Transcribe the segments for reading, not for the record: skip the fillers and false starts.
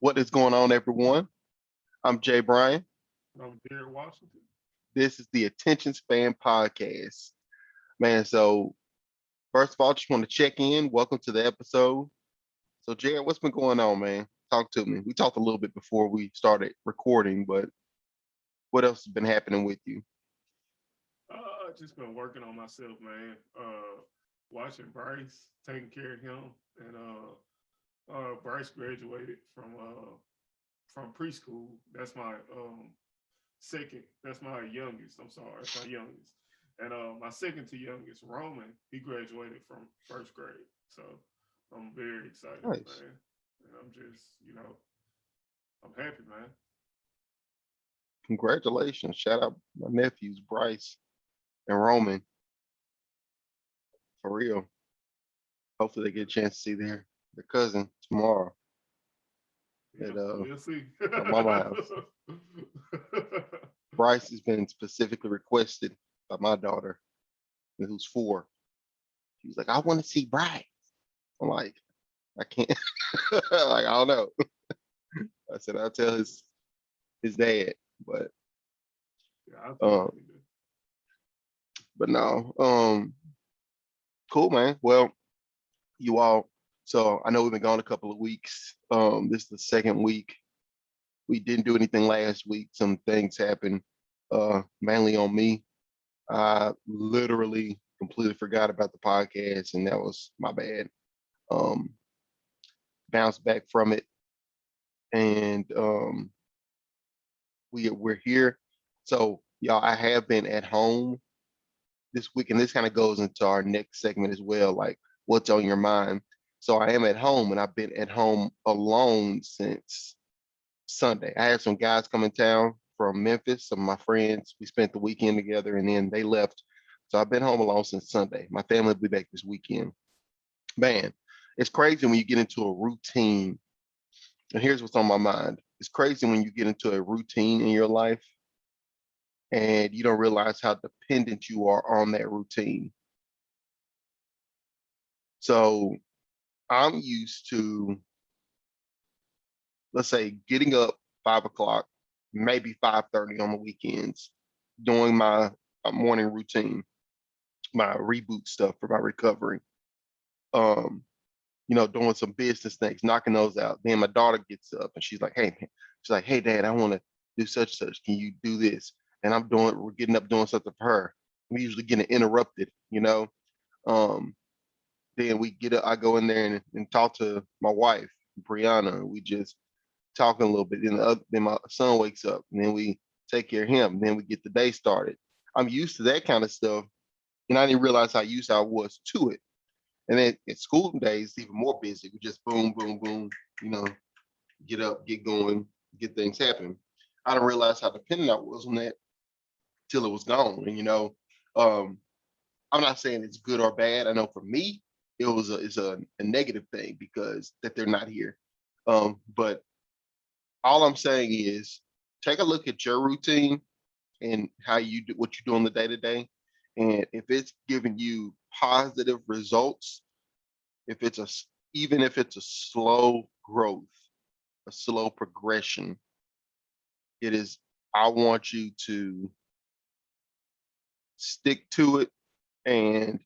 What is going on, everyone? I'm Jay Bryan. I'm Derek Washington. This is the Attention Span Podcast. Man, so first of all, just want to check in. Welcome to the episode. So, Jared, what's been going on, man? Talk to me. We talked a little bit before we started recording, but what else has been happening with you? Just been working on myself, man. Watching Bryce, taking care of him, and Bryce graduated from preschool. That's my second. That's my youngest. I'm sorry, that's my youngest. And my second to youngest, Roman, he graduated from first grade. So I'm very excited, Nice. man. And I'm just, I'm happy, man. Congratulations. Shout out my nephews, Bryce and Roman, for real. Hopefully they get a chance to see their cousin tomorrow Yeah, at we'll see. my mama house. Bryce has been specifically requested by my daughter, who's 4. She was like, I want to see Bryce. I'm like, I can't. Like, I don't know. I said, I'll tell his dad, but Yeah, I think um, but no. Cool, man. Well, you all. So I know we've been gone a couple of weeks. This is the second week. We didn't do anything last week. Some things happened, mainly on me. I literally completely forgot about the podcast, and that was my bad. Um, Bounced back from it, and we're here. So y'all, I have been at home this week, and this kind of goes into our next segment as well, like what's on your mind. So I am at home, and I've been at home alone since Sunday. I had some guys come in town from Memphis, some of my friends. We spent the weekend together, and then they left. So I've been home alone since Sunday. My family will be back this weekend. Man, it's crazy when you get into a routine. And here's what's on my mind. It's crazy when you get into a routine in your life and you don't realize how dependent you are on that routine. So I'm used to, let's say, getting up 5 o'clock, maybe 5:30 on the weekends, doing my morning routine, my reboot stuff for my recovery. Um, doing some business things, knocking those out. Then my daughter gets up and she's like, "Hey, man," she's like, "Hey, Dad, I want to do such and such. Can you do this?" And we're getting up doing something for her. We usually getting interrupted. Um, then we get up, I go in there and talk to my wife, Brianna, and we just talking a little bit. Then my son wakes up, and then we take care of him. And then we get the day started. I'm used to that kind of stuff, and I didn't realize how used I was to it. And then at school days, even more busy. We just boom, boom, boom, you know, get up, get going, get things happen. I didn't realize how dependent I was on that till it was gone. And um, I'm not saying it's good or bad. I know for me, it's a negative thing because that they're not here. But all I'm saying is take a look at your routine and how you do what you do on the day to day. And if it's giving you positive results, if it's a even if it's a slow growth, a slow progression, it is. I want you to stick to it and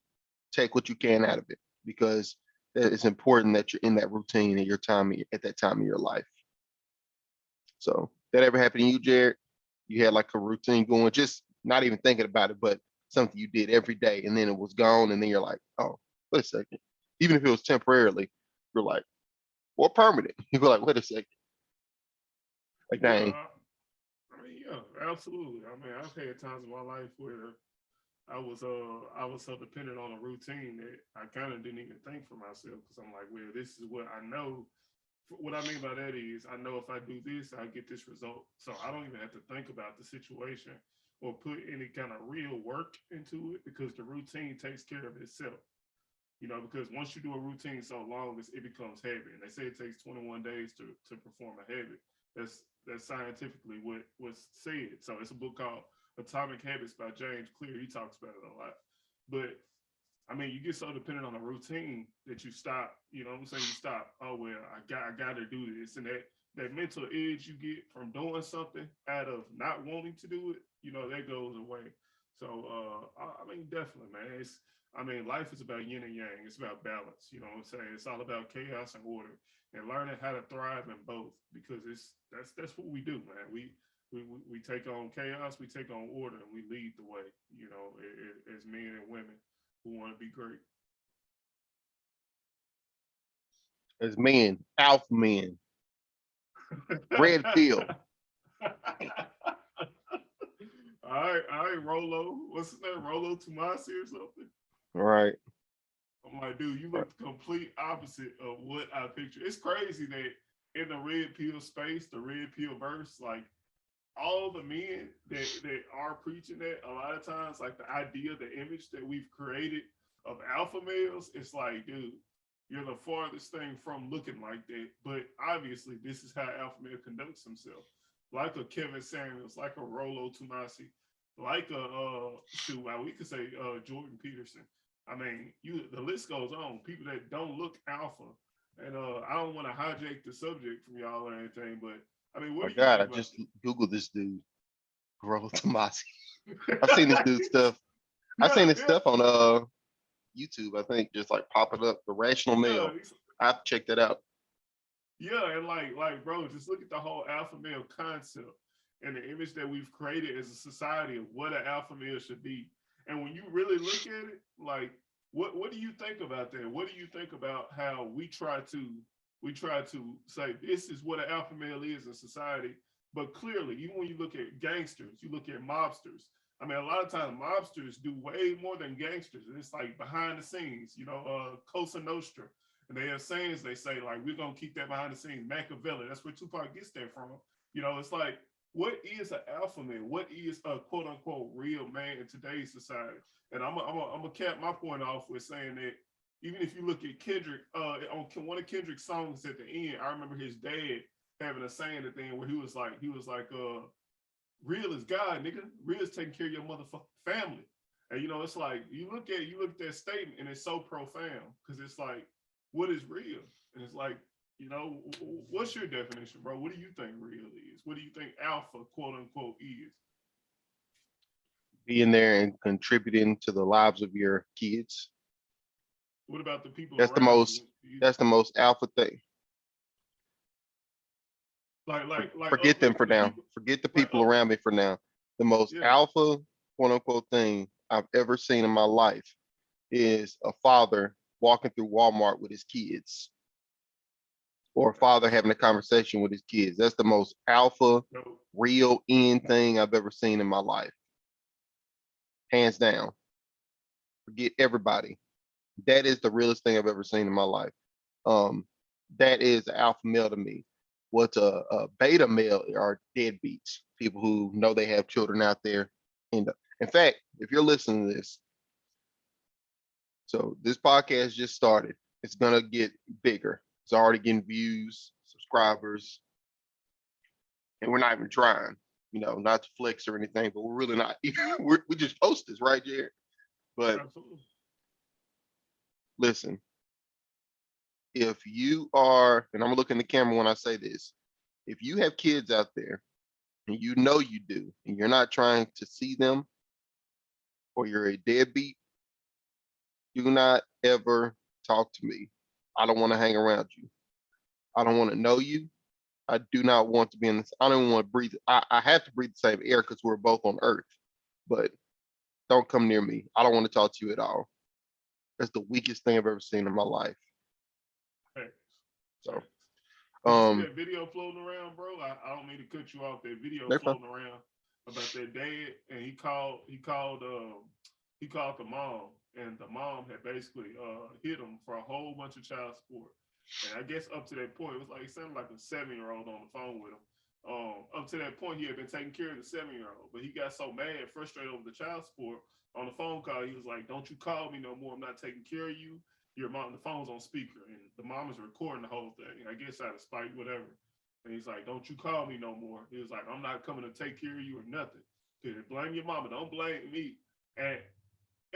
take what you can out of it because it's important that you're in that routine at your time at that time of your life. So that ever happened to you, Jared? You had like a routine going, just not even thinking about it, but something you did every day, and then it was gone, and then you're like, oh, wait a second. Even if it was temporarily, you're like, or permanent. You're like, wait a second. Like, Yeah, dang. yeah, absolutely. I mean, I've had times in my life where I was so dependent on a routine that I kind of didn't even think for myself because I'm like, well, this is what I know. What I mean by that is I know if I do this, I get this result. So I don't even have to think about the situation or put any kind of real work into it because the routine takes care of itself. Because once you do a routine so long, it becomes habit. And they say it takes 21 days to perform a habit. That's scientifically what was said. So it's a book called Atomic Habits by James Clear. He talks about it a lot. But I mean, you get so dependent on a routine that you stop. You know what I'm saying? You stop. Oh well, I got to do this, and that mental edge you get from doing something out of not wanting to do it, you know, that goes away. So I mean, definitely, man. I mean, life is about yin and yang. It's about balance. You know what I'm saying? It's all about chaos and order, and learning how to thrive in both, because that's what we do, man. We take on chaos, we take on order, and we lead the way. You know, as men and women who want to be great. As men, alpha men, red pill. All right, Rolo. What's his name? Rolo Tomasi or something? Right. I'm like, dude, you look the complete opposite of what I picture. It's crazy that in the red pill space, the red pill verse, like all the men that are preaching that, a lot of times, like the idea, the image that we've created of alpha males, it's like, dude, you're the farthest thing from looking like that. But obviously, this is how alpha male conducts himself, like a Kevin Samuels, like a Rolo Tomasi, like a shoot, we could say Jordan Peterson. I mean, the list goes on. People that don't look alpha, and I don't want to hijack the subject from y'all or anything, but I mean, My what do you God, I think about just Googled this dude, Rollo Tomasi. I've seen this dude stuff. I've seen his yeah, stuff on YouTube, I think, just like popping up. The Rational yeah, Male. I've checked it out. yeah, and bro, just look at the whole alpha male concept and the image that we've created as a society of what an alpha male should be. And when you really look at it, like, what do you think about that? What do you think about how we try to say this is what an alpha male is in society? But clearly, even when you look at gangsters, you look at mobsters. I mean, a lot of times mobsters do way more than gangsters. And it's like behind the scenes, you know, Cosa Nostra. And they have sayings they say, like, we're going to keep that behind the scenes. Machiavelli, that's where Tupac gets that from. You know, it's like, what is an alpha man? What is a quote unquote real man in today's society? And I'm gonna cap my point off with saying that even if you look at Kendrick, on one of Kendrick's songs at the end, I remember his dad having a saying at the end where he was like, real is God, nigga. Real is taking care of your motherfucking family. And you know, it's like you look at that statement and it's so profound because it's like, what is real? And it's like, you know, what's your definition, bro? What do you think real is? What do you think alpha, quote unquote, is? Being there and contributing to the lives of your kids. What about the people That's the around you? most. That's the most alpha thing. Like Forget them for uplifting the now. people, Forget the like people around me for now. The most yeah. alpha, quote unquote, thing I've ever seen in my life is a father walking through Walmart with his kids, or a father having a conversation with his kids. That's the most alpha, No, real end thing I've ever seen in my life. Hands down. Forget everybody. That is the realest thing I've ever seen in my life. Um, that is alpha male to me. What's a beta male are deadbeats, people who know they have children out there. And in fact, if you're listening to this, so this podcast just started. It's gonna get bigger. It's already getting views, subscribers, and we're not even trying. You know, not to flex or anything, but we're really not. We just post this, right, Jared? But absolutely. listen, if you are, and I'm gonna look in the camera when I say this, if you have kids out there and you know you do, and you're not trying to see them, or you're a deadbeat, do not ever talk to me. I don't want to hang around you. I don't want to know you. I do not want to be in this. I don't want to breathe. I have to breathe the same air because we're both on earth, but don't come near me. I don't want to talk to you at all. That's the weakest thing I've ever seen in my life. Hey, So, did you see that video floating around, bro? I don't mean to cut you off. That video they're fine. floating around about that dad, and he called the mom, and the mom had basically hit him for a whole bunch of child support. And I guess up to that point, it was like it sounded like a 7-year-old on the phone with him. Up to that point, he had been taking care of the 7-year-old, but he got so mad, frustrated over the child support on the phone call. He was like, "Don't you call me no more. I'm not taking care of you. Your mom." The phone's on speaker, and the mom is recording the whole thing. I guess out of spite, whatever. And he's like, "Don't you call me no more." He was like, "I'm not coming to take care of you or nothing. Blame your mama. Don't blame me." And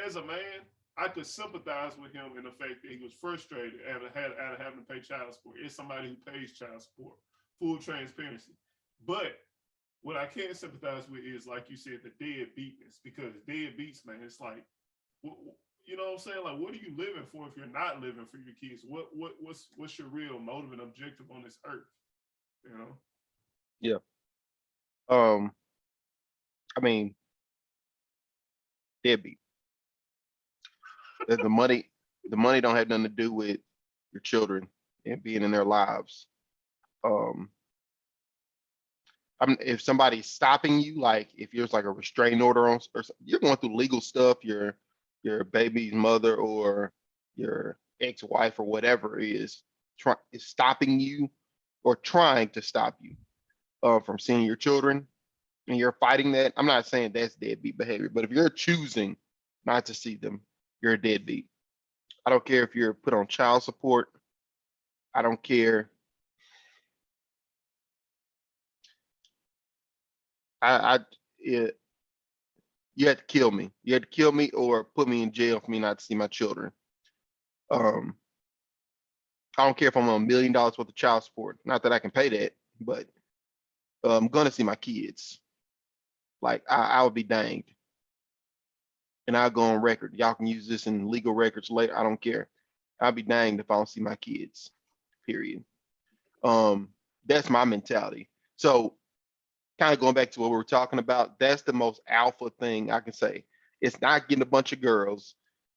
as a man, I could sympathize with him in the fact that he was frustrated out of having to pay child support. It's somebody who pays child support, full transparency. But what I can't sympathize with is, like you said, the deadbeatness, because deadbeats, man, it's like, you know what I'm saying? Like, what are you living for if you're not living for your kids? What's your real motive and objective on this earth? You know? Yeah. Um, I mean, deadbeat. The money, the money don't have nothing to do with your children and being in their lives. Um, if somebody's stopping you, like if there's like a restraining order on, or you're going through legal stuff, your baby's mother or your ex-wife or whatever is stopping you or trying to stop you from seeing your children, and you're fighting that. I'm not saying that's deadbeat behavior, but if you're choosing not to see them, you're a deadbeat. I don't care if you're put on child support. I don't care. I it, you had to kill me. You had to kill me or put me in jail for me not to see my children. Um, I don't care if I'm on $1 million worth of child support. Not that I can pay that, but I'm gonna see my kids. Like I would be danged, and I'll go on record. Y'all can use this in legal records later. I don't care. I'll be danged if I don't see my kids. Period. Um, that's my mentality. So kind of going back to what we were talking about, that's the most alpha thing I can say. It's not getting a bunch of girls.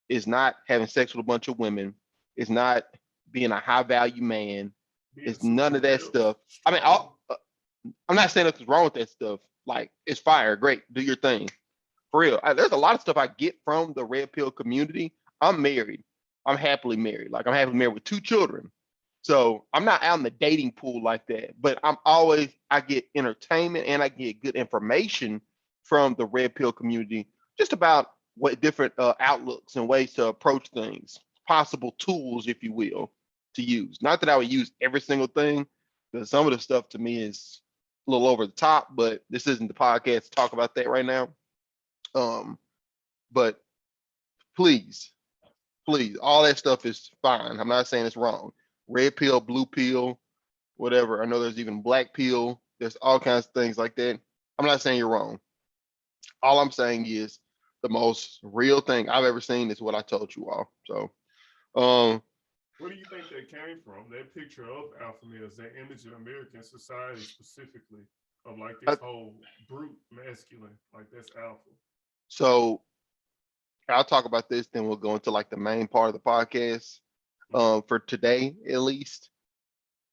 It's not having sex with a bunch of women. It's not being a high value man. Being It's super none of that real, stuff. I mean, strong. I'm not saying nothing's wrong with that stuff. Like, it's fire, great, do your thing. For real. There's a lot of stuff I get from the red pill community. I'm married. I'm happily married. Like, I'm happily married with 2 children. So I'm not out in the dating pool like that, but I get entertainment and I get good information from the red pill community, just about what different outlooks and ways to approach things, possible tools, if you will, to use. Not that I would use every single thing, because some of the stuff to me is a little over the top, but this isn't the podcast to talk about that right now. Um, but please, please, all that stuff is fine. I'm not saying it's wrong. Red pill, blue pill, whatever. I know there's even black pill. There's all kinds of things like that. I'm not saying you're wrong. All I'm saying is the most real thing I've ever seen is what I told you all. So, um, Where do you think that came from? That picture of alpha males, that image in American society specifically, of like I, this whole brute masculine, like that's alpha. so I'll talk about this, then we'll go into like the main part of the podcast Okay. for today at least.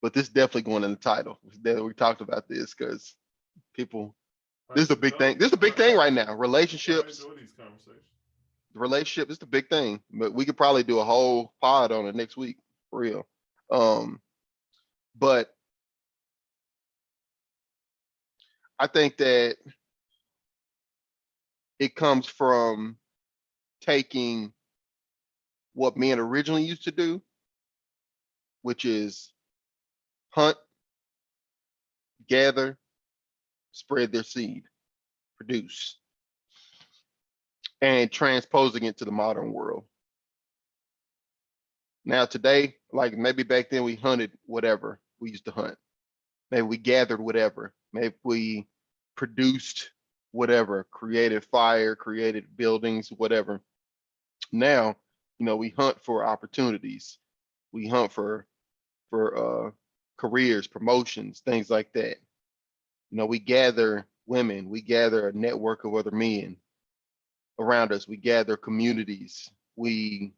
But this is definitely going in the title. We talked about this because people, I this is a should big know. thing. This is a big thing right now. That's why I Relationships, enjoy these conversations. relationship is the big thing. But we could probably do a whole pod on it next week, for real. Um, but I think that it comes from taking what men originally used to do, which is hunt, gather, spread their seed, produce, and transposing it to the modern world. Now today, like maybe back then we hunted whatever we used to hunt. Maybe we gathered whatever. Maybe we produced whatever, created fire, created buildings, whatever. Now, we hunt for opportunities. We hunt for careers, promotions, things like that. We gather women, we gather a network of other men around us, we gather communities, we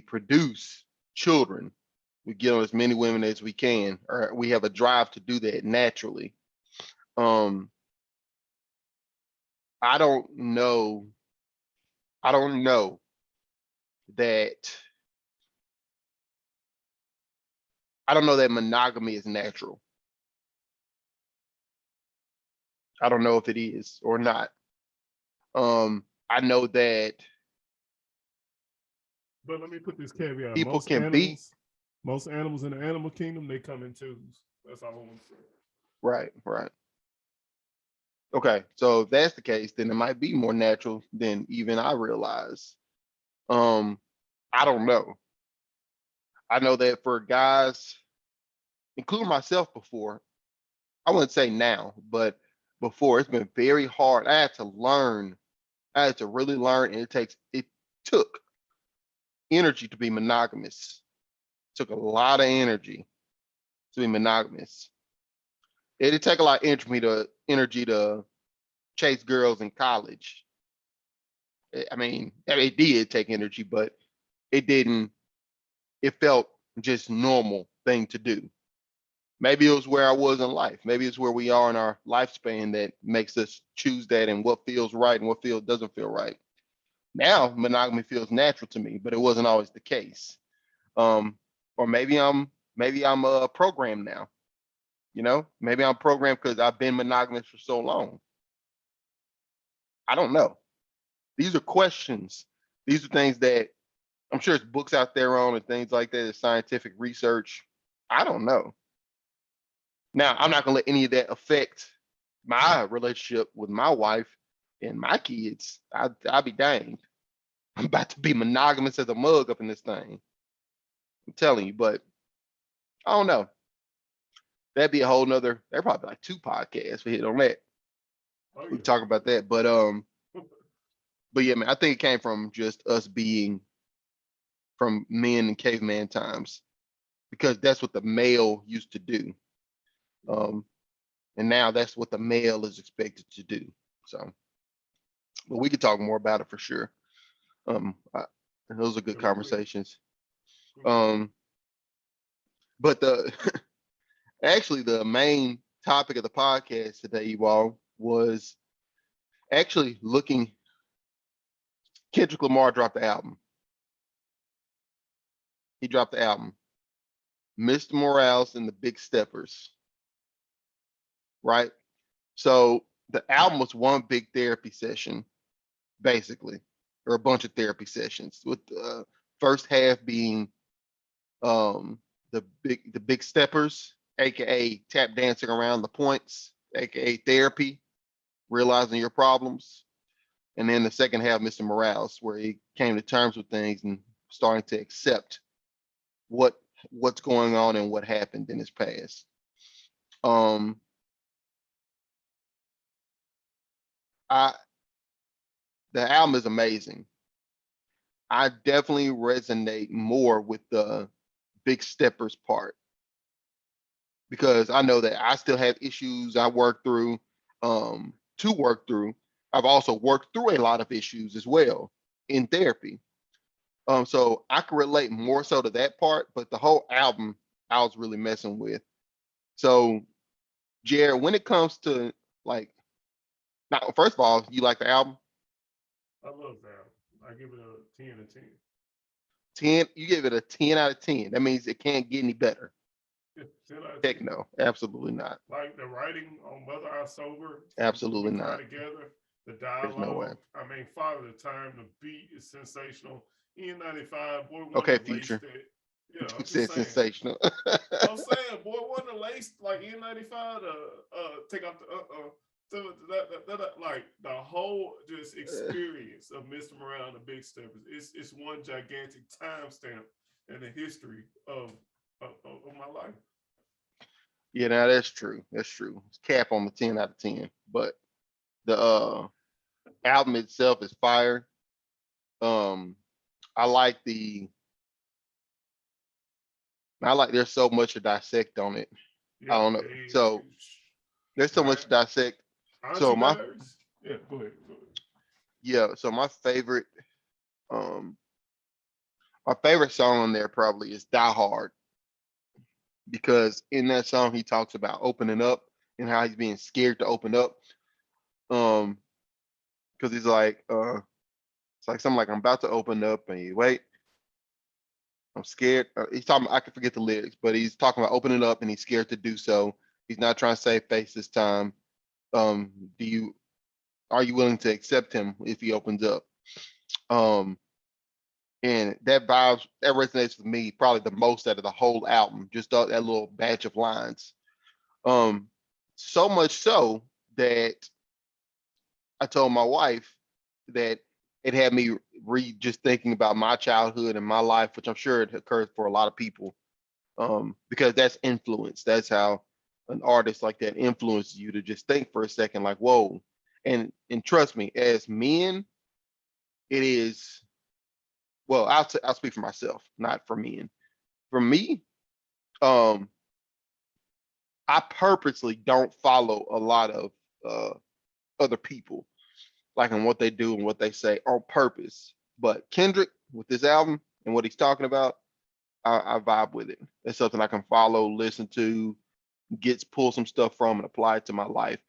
produce children. We get on as many women as we can, or we have a drive to do that naturally. Um, I don't know. I don't know that. I don't know that monogamy is natural. I don't know if it is or not. I know that But let me put this caveat: people can be most animals in the animal kingdom, they come in twos. That's all I want to say. right, right. Okay, so if that's the case, then it might be more natural than even I realize. I don't know. I know that for guys, including myself before, I wouldn't say now, but before, it's been very hard. I had to learn. I had to really learn, and it took energy to be monogamous. It took a lot of energy to be monogamous. It did take a lot of energy to chase girls in college. I mean, it did take energy, but it didn't. It felt just normal thing to do. Maybe it was where I was in life. Maybe it's where we are in our lifespan that makes us choose that and what feels right and what doesn't feel right. Now monogamy feels natural to me, but it wasn't always the case. Um, or maybe I'm programmed now. Maybe I'm programmed because I've been monogamous for so long. I don't know. These are questions. These are things that I'm sure there's books out there on and things like that, scientific research. I don't know. Now, I'm not gonna let any of that affect my relationship with my wife and my kids. I'll be danged. I'm about to be monogamous as a mug up in this thing. I'm telling you, but I don't know. That'd be a whole nother. That'd probably be like 2 podcasts we hit on that. Oh We yeah. talk about that, but yeah, man, I think it came from just us being from men in caveman times because that's what the male used to do. Um, and now that's what the male is expected to do. So, but we could talk more about it for sure. Those are good Yeah, we will. conversations. We will. Um, but the actually the main topic of the podcast today, you all, was actually looking. Kendrick Lamar dropped the album. He dropped the album. Mr. Morales and the Big Steppers, right? So the album was one big therapy session, basically, or a bunch of therapy sessions, with the first half being um, the big steppers, aka tap dancing around the points, aka therapy, realizing your problems, and then the second half, Mr. Morales, where he came to terms with things and starting to accept what what's going on and what happened in his past. Um, I the album is amazing. I definitely resonate more with the big steppers part because I know that I still have issues I work through to work through. I've also worked through a lot of issues as well in therapy. So I can relate more so to that part, but the whole album I was really messing with. So, Jared, when it comes to like, now, first of all, you like the album? I love that. I give it a 10 of 10. 10, you give it a 10 out of 10. That means it can't get any better. Yeah, 10 out of Heck 10. no, absolutely not. Like the writing on Mother I Sober, When We Absolutely Cry not. Together, the There's no way. dialogue. I mean, Father Time, the beat is sensational. N95, boy, one Okay, of the lace Future. that. Yeah, I'm Dude just said saying. sensational. I'm saying, boy, one of the lace like N95 to take off the like the whole just experience of Mr. Morale and the Big Steppers. It's one gigantic timestamp in the history of my life. Yeah, now that's true. That's true. It's cap on the 10 out of 10. But the album itself is fire. Um, I like the I like there's so much to dissect on it. I Yeah, don't know. So there's so much that to dissect. So Auntie my Diaries. Yeah, go ahead. Go ahead. yeah, so um my favorite song on there probably is Die Hard because in that song he talks about opening up and how he's being scared to open up. Um, because he's like, it's like something like I'm about to open up and you wait, I'm scared. He's talking. I can forget the lyrics, but he's talking about opening up and he's scared to do so. He's not trying to save face this time. Um, do you are you willing to accept him if he opens up? Um, and that resonates with me probably the most out of the whole album. Just that little batch of lines. Um, so much so that I told my wife that it had me just thinking about my childhood and my life, which I'm sure it occurs for a lot of people. Because that's influence. That's how an artist like that influences you to just think for a second, like, whoa. And trust me, as men, it is, well, I'll speak for myself, not for men. For me, um, I purposely don't follow a lot of uh other people, like in what they do and what they say on purpose. But Kendrick with this album and what he's talking about, I vibe with it. It's something I can follow, listen to, pull some stuff from and apply it to my life.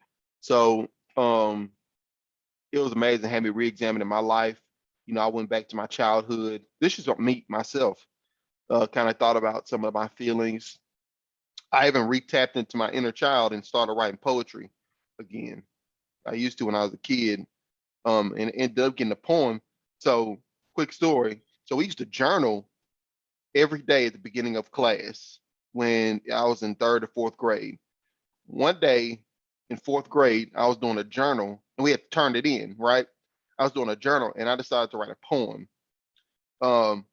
So it was amazing. Had me re-examining my life. You know, I went back to my childhood. This is what me myself. Kind of thought about some of my feelings. I even re-tapped into my inner child and started writing poetry again. I used to when I was a kid, and ended up getting a poem. So, quick story. So we used to journal every day at the beginning of class when I was in third or fourth grade. One day in fourth grade, I was doing a journal and we had turned it in, right? I was doing a journal and I decided to write a poem. Um,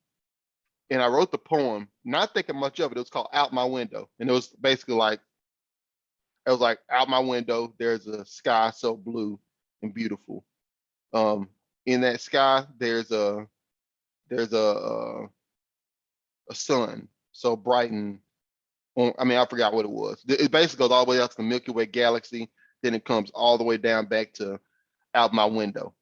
and I wrote the poem, not thinking much of it. It was called Out My Window. And it was basically like, it was like, out my window, there's a sky so blue and beautiful. Um, in that sky, there's a sun so bright and, I mean, I forgot what it was. It basically goes all the way up to the Milky Way galaxy. Then it comes all the way down back to out my window.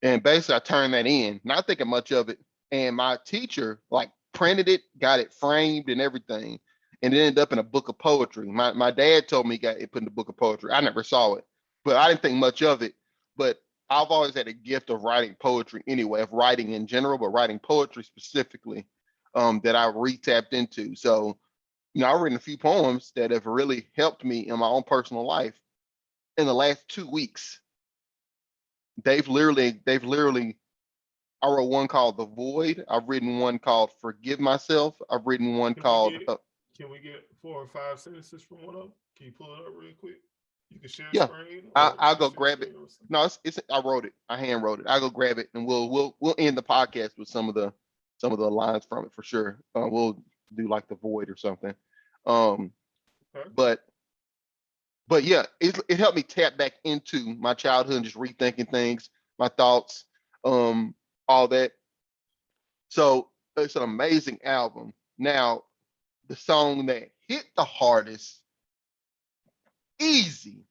And basically, I turned that in, not thinking much of it. And my teacher like printed it, got it framed and everything, and it ended up in a book of poetry. My dad told me he got it put in the book of poetry. I never saw it, but I didn't think much of it. But I've always had a gift of writing poetry anyway, of writing in general, but writing poetry specifically, that I re-tapped into. So, you know, I've written a few poems that have really helped me in my own personal life in the last 2 weeks. They've literally I wrote one called The Void. I've written one called Forgive Myself. I've written one Can we called get can we get 4 or 5 sentences from one of them? Can you pull it up real quick? You can share yeah. screen I, or you I'll can go share grab it. screen or something. No, it's I wrote it. I hand wrote it. I'll go grab it and we'll end the podcast with some of the lines from it for sure. We'll do like The Void or something. Um, Okay. but yeah, it helped me tap back into my childhood and just rethinking things, my thoughts, um, all that. So it's an amazing album. Now, the song that hit the hardest, easy,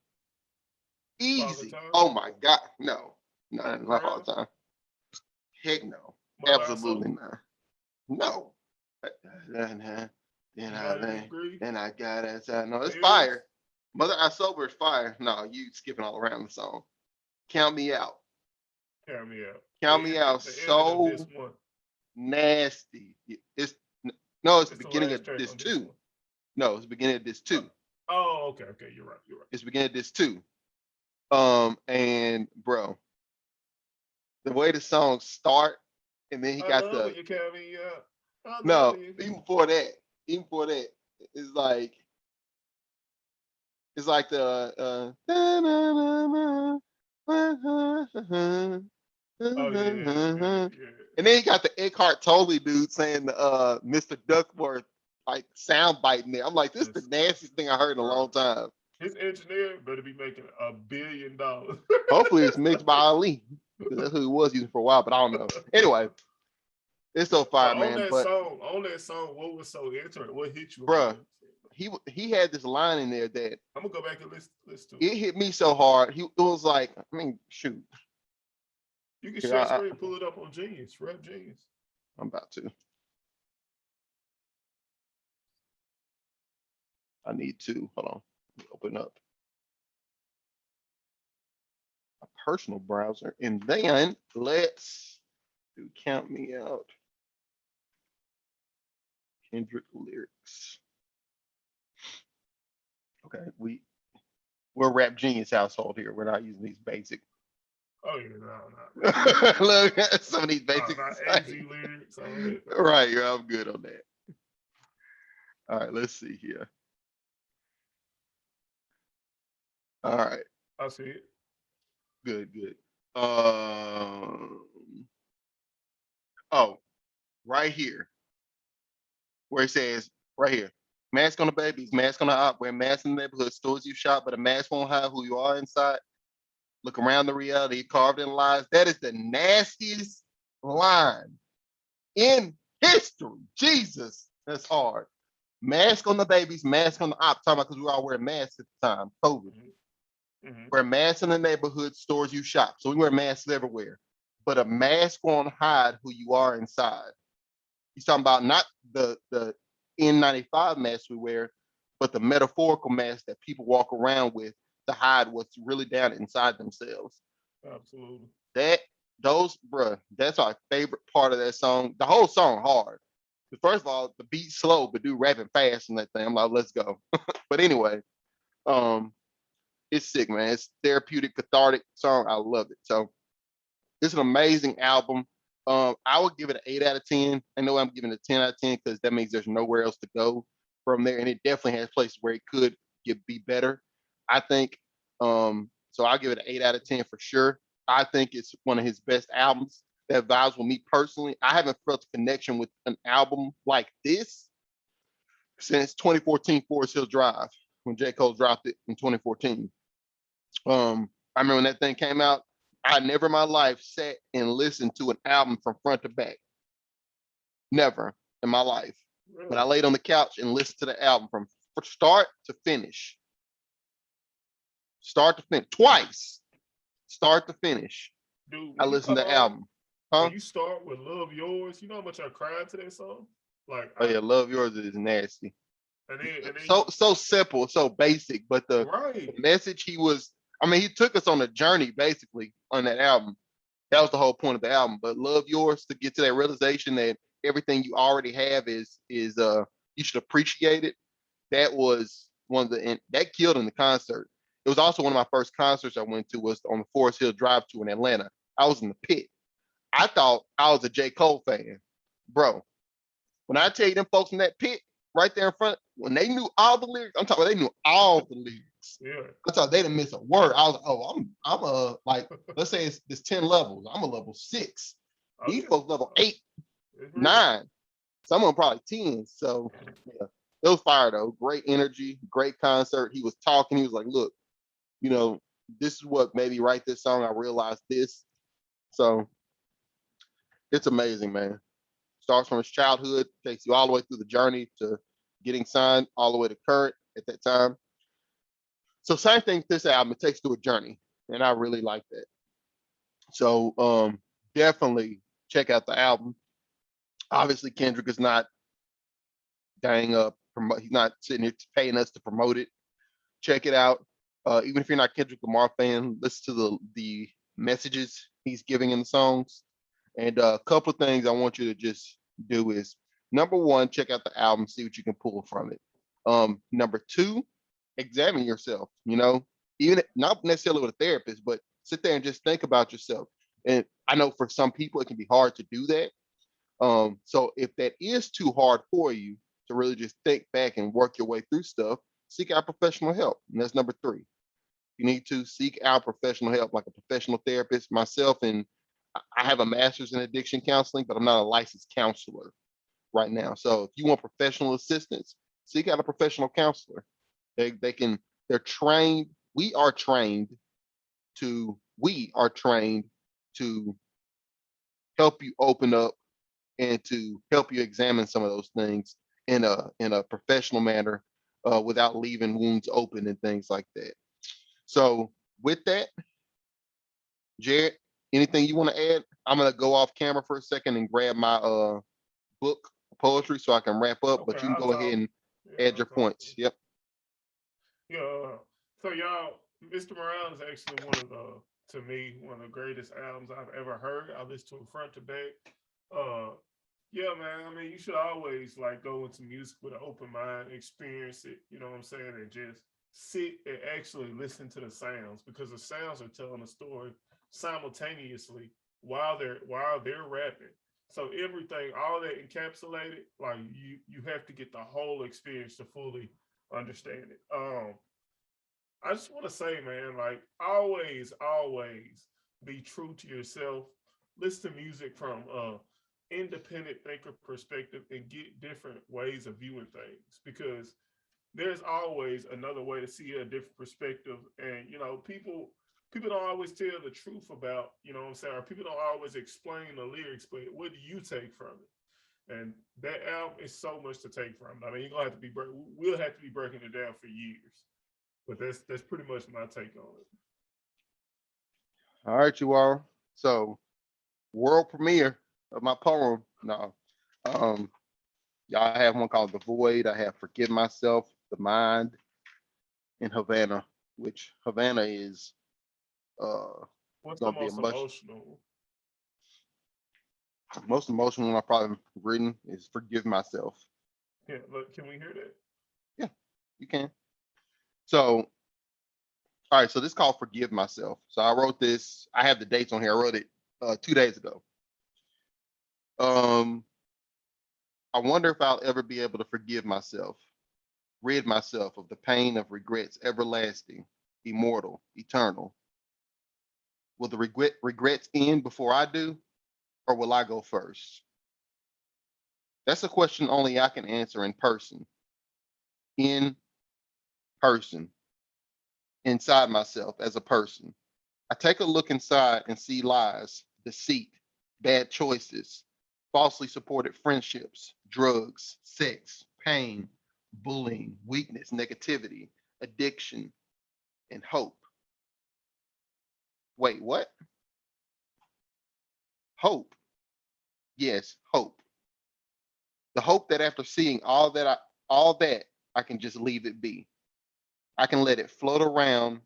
Father easy. time, Oh my God, no, no, not all crown, the time. Heck no, mother I absolutely soul, not. No. Then united we I agree, then I got it. No, it's fearless. fire. Mother I sober is fire. No, you skipping all around the song. Count me out. Hear me out. Count me out. The ending of this So one. nasty. It's no, it's the It's the beginning last of track this on this too. one. No, it's the beginning of this too. Oh, okay, okay. You're right. You're right. It's the beginning of this too. And bro, the way the songs start, and then he I got love when the you count me out. I love no, it. even before that, it's like the Oh yeah, yeah, and yeah. then he got the Eckhart Tolle dude saying the Mr. Duckworth like sound biting there. I'm like, this is the nastiest Disgusting, thing I heard in a bro. long time. His engineer better be making $1 billion. Hopefully it's mixed by Ali. That's who he was using for a while, but I don't know. Anyway, it's so But fire, man. But on that song, what was so interesting? What hit you about bruh, it? he had this line in there that I'm gonna go back and listen to it. it hit me so hard. It was like, I mean, shoot. You can Here, share screen, pull it up on Genius, Rap Genius. I'm about to. I need to hold on. Open up a personal browser, and then let's do Count Me Out. Kendrick lyrics. Okay, we're a Rap Genius household here. We're not using these basic. Oh yeah, no, not AZ Look lyrics. at some of these No, basic not AZ sites. lyrics. All that. Right, yeah, I'm good on that. All right, let's see here. All right, I see it. good, good. Um, oh, right here where it says right here, mask on the babies, mask on the op, wear masks in the neighborhood, stores you shop, but a mask won't hide who you are inside. Look around the reality carved in lies. That is the nastiest line in history. Jesus, that's hard. Mask on the babies, mask on the op. Talking about because we all wear masks at the time, COVID. Mm-hmm. Wear masks in the neighborhood stores you shop. So we wear masks everywhere. But a mask won't hide who you are inside. He's talking about not the N95 mask we wear, but the metaphorical mask that people walk around with to hide what's really down inside themselves. Absolutely. That those bruh, that's our favorite part of that song. The whole song hard. First of all, the beat slow, but do rapping fast and that thing. I'm like, let's go. But anyway, um, it's sick, man. It's therapeutic, cathartic song. I love it. So it's an amazing album. I would give it an 8 out of 10. I know I'm giving it a 10 out of 10 because that means there's nowhere else to go from there, and it definitely has places where it could be better. I think. So I'll give it an 8 out of 10 for sure. I think it's one of his best albums that vibes with me personally. I haven't felt a connection with an album like this since 2014 Forest Hill Drive when J. Cole dropped it in 2014. I remember when that thing came out, I never in my life sat and listened to an album from front to back. Never in my life. But I Really? laid on the couch and listened to the album from start to finish. Start to finish. Twice. Start to finish. Dude, I when you listened to the album. when Huh? you start with Love Yours, you know how much I cried to that song? Like Oh I yeah, Love Yours is nasty. and then you So simple, so basic, but the right. message he was, I mean, he took us on a journey basically on that album. That was the whole point of the album. But Love Yours, to get to that realization that everything you already have is you should appreciate it. That was one of the, and that killed in the concert. It was also one of my first concerts I went to was on the Forest Hill Drive tour in Atlanta. I was in the pit. I thought I was a J. Cole fan. Bro, when I tell you them folks in that pit right there in front, when they knew all the lyrics, I'm talking they knew all the lyrics. Yeah. I thought they didn't miss a word. I was like, oh, I'm a like, let's say it's 10 levels. I'm a level 6. Oh These yeah. folks level 8, It's real. 9. Some of them probably 10. So yeah, it was fire though. Great energy, great concert. He was talking. He was like, look, you know, this is what made me write this song. I realized this. So it's amazing, man. Starts from his childhood, takes you all the way through the journey to getting signed, all the way to current at that time. So same thing with this album. It takes you through a journey, and I really like that. So definitely check out the album. Obviously, Kendrick is not dang up. He's not sitting here paying us to promote it. Check it out. Even if you're not Kendrick Lamar fan, listen to the messages he's giving in the songs. And a couple of things I want you to just do is number one, check out the album, see what you can pull from it. Number two, examine yourself. You know, even not necessarily with a therapist, but sit there and just think about yourself. And I know for some people it can be hard to do that. So if that is too hard for you to really just think back and work your way through stuff, seek out professional help. And that's number three. You need to seek out professional help, like a professional therapist. Myself, and I have a master's in addiction counseling, but I'm not a licensed counselor right now. So if you want professional assistance, seek out a professional counselor. They can, they're trained. We are trained to help you open up and to help you examine some of those things in a professional manner, without leaving wounds open and things like that. So with that, Jared, anything you want to add? I'm gonna go off camera for a second and grab my book poetry so I can wrap up, Okay, but you can I'll go ahead talk. and Yeah, add I'll your talk. points. Yep. Yeah. So y'all, Mr. Morale is actually one of the, to me, one of the greatest albums I've ever heard. I listened to him front to back. Uh, yeah, man. I mean, you should always like go into music with an open mind, experience it. You know what I'm saying, and just sit and actually listen to the sounds because the sounds are telling a story simultaneously while they're rapping. So everything, all that encapsulated, like you have to get the whole experience to fully understand it. I just want to say, man, like always, always be true to yourself, listen to music from independent thinker perspective, and get different ways of viewing things, because there's always another way to see a different perspective. And people don't always tell the truth about, what I'm saying, or people don't always explain the lyrics, but what do you take from it? And that album is so much to take from. I mean, you're gonna have to we'll have to be breaking it down for years. But that's pretty much my take on it. All right, you all. So world premiere of my poem. No. Um, y'all have one called The Void. I have Forgive Myself, The Mind, and Havana, which Havana is What's the gonna be a most much emotional? most emotional one I've probably written is Forgive Myself. Yeah, look, can we hear that? Yeah, you can. So all right, so this is called Forgive Myself. So I wrote this, I have the dates on here. I wrote it 2 days ago. Um, I wonder if I'll ever be able to forgive myself, rid myself of the pain of regrets, everlasting, immortal, eternal. Will the regrets end before I do, or will I go first? That's a question only I can answer in person, in person, inside myself as a person. I take a look inside and see lies, deceit, bad choices, falsely supported friendships, drugs, sex, pain, bullying, weakness, negativity, addiction, and hope. Wait, what? Hope. Yes, hope. The hope that after seeing all that, I can just leave it be. I can let it float around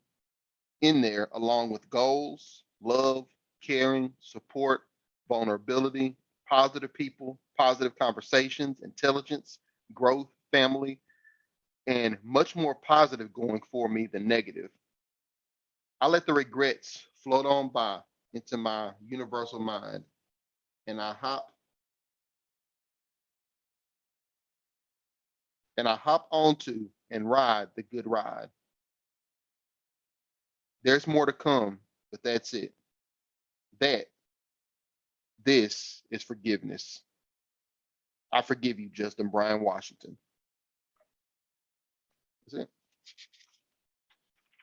in there along with goals, love, caring, support, vulnerability, positive people, positive conversations, intelligence, growth, family, and much more positive going for me than negative. I let the regrets float on by into my universal mind, and I hop onto and ride the good ride. There's more to come, but that's it. That this is forgiveness. I forgive you, Justin Brian Washington. That's it.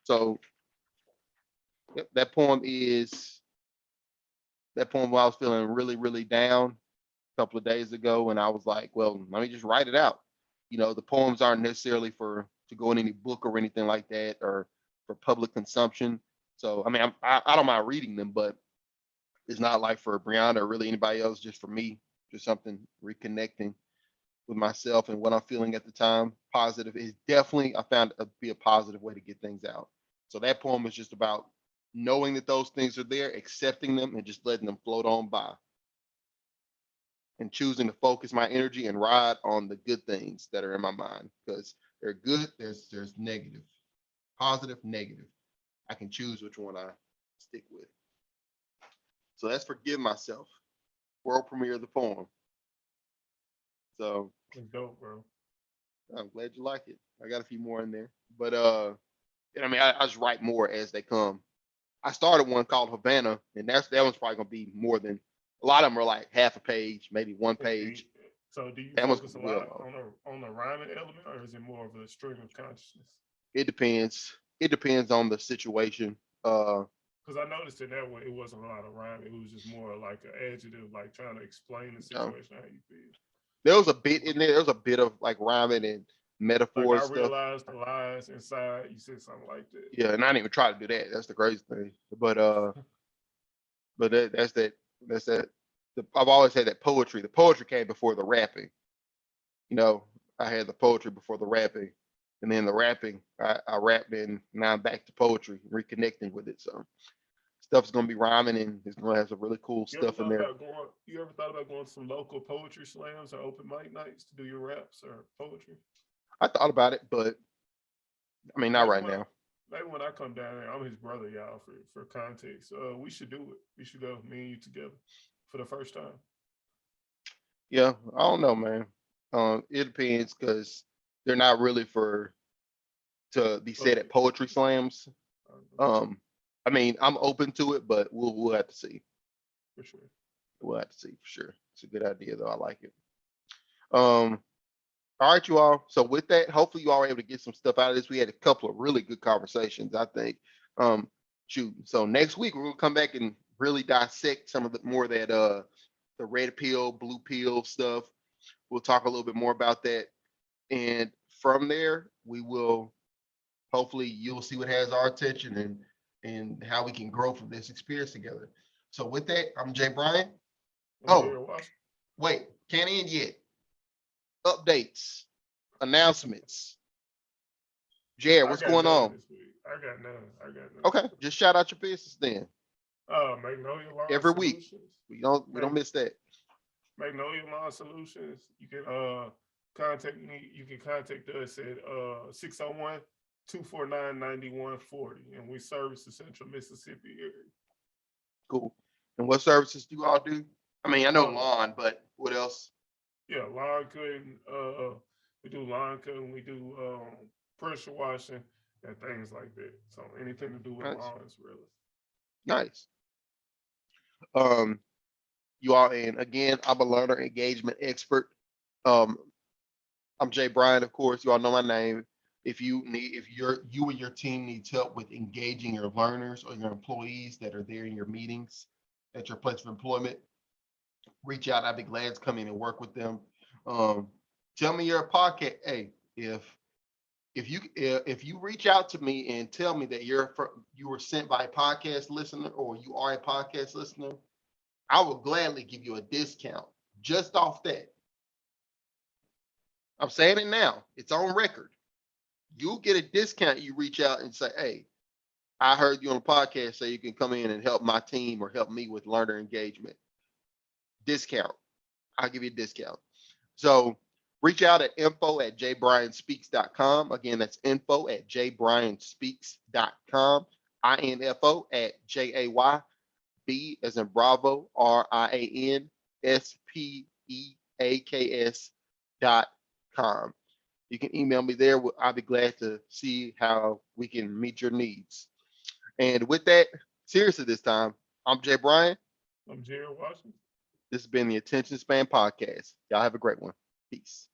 So yep, that poem when I was feeling really, really down a couple of days ago, and I was like, well, let me just write it out. The poems aren't necessarily for to go in any book or anything like that, or for public consumption. So I mean, I don't mind reading them, but it's not like for Brianna or really anybody else. Just for me, just something reconnecting with myself and what I'm feeling at the time. Positive is definitely I found it to be a positive way to get things out. So that poem is just about knowing that those things are there, accepting them, and just letting them float on by, and choosing to focus my energy and ride on the good things that are in my mind, because they're good. There's negative, positive, negative. I can choose which one I stick with. So that's Forgive Myself, world premiere of the poem. So It's dope, bro. I'm glad you like it. I got a few more in there, but and I mean, I just write more as they come. I started one called Havana, and that one's probably gonna be more than a lot of them are like half a page, maybe one page. So do you That one's focus gonna a be real lot long. on the rhyming element, or is it more of a stream of consciousness? It depends. It depends on the situation. Because I noticed in that one it wasn't a lot of rhyming. It was just more like an adjective, like trying to explain the You know, situation how you feel. there was a bit in there. There was a bit of like rhyming and Like metaphor I stuff. realized the lies inside. You said something like that. Yeah, and I didn't even try to do that. That's the crazy thing. But that's that. That's that. I've always had that poetry. The poetry came before the rapping. You know, I had the poetry before the rapping, and then the rapping I rapped in. Now I'm back to poetry, reconnecting with it. So stuff's gonna be rhyming, and it's gonna have some really cool You ever stuff in thought there. about going? You ever thought about going to some local poetry slams or open mic nights to do your raps or poetry? I thought about it, but I mean, not Maybe right when I, now. maybe when I come down there, I'm his brother, y'all. For context, we should do it. We should go, me and you together, for the first time. Yeah, I don't know, man. It depends because they're not really for to be said Public. at poetry slams. Um, I mean, I'm open to it, but we'll have to see. for sure. We'll have to see for sure. It's a good idea though. I like it. Um, all right, you all. So with that, hopefully you all were able to get some stuff out of this. We had a couple of really good conversations, I think. Shoot. So next week we're gonna come back and really dissect some of the more of that the red pill, blue pill stuff. We'll talk a little bit more about that. And from there, we will hopefully you'll see what has our attention and how we can grow from this experience together. So with that, I'm Jay Bryan. I'm Oh, Jared Watson. wait, can't end yet. Updates, announcements. Jared, I what's got going none on? this week. I got none. I got none. Okay, just shout out your business then. Magnolia Lawn Every week. Solutions. We don't miss that. Magnolia Lawn Solutions. You can contact me. You can contact us at 601-249-9140, and we service the Central Mississippi area. Cool. And what services do you all do? I mean, I know Uh, lawn, but what else? yeah, lawn cutting. We do lawn cutting. We do pressure washing and things like that. So anything to do with Nice. lawns, really. Nice. Um, you all, and again, I'm a learner engagement expert. Um, I'm Jay Bryan, of course. You all know my name. If you and your team needs help with engaging your learners or your employees that are there in your meetings at your place of employment, reach out. I'd be glad to come in and work with them. Um, tell me you're a podcast. Hey, if you reach out to me and tell me that you were sent by a podcast listener or you are a podcast listener, I will gladly give you a discount just off that. I'm saying it now. It's on record. You'll get a discount. You reach out and say, "Hey, I heard you on the podcast, so you can come in and help my team or help me with learner engagement." Discount. I'll give you a discount. So reach out at info@jbryanspeaks.com. Again, that's info@jbryanspeaks.com. info at JAYB as in Bravo, RIANSPEAKS.com. You can email me there. I'll be glad to see how we can meet your needs. And with that, seriously this time, I'm Jay Bryan. I'm Jared Washington. This has been the Attention Span Podcast. Y'all have a great one. Peace.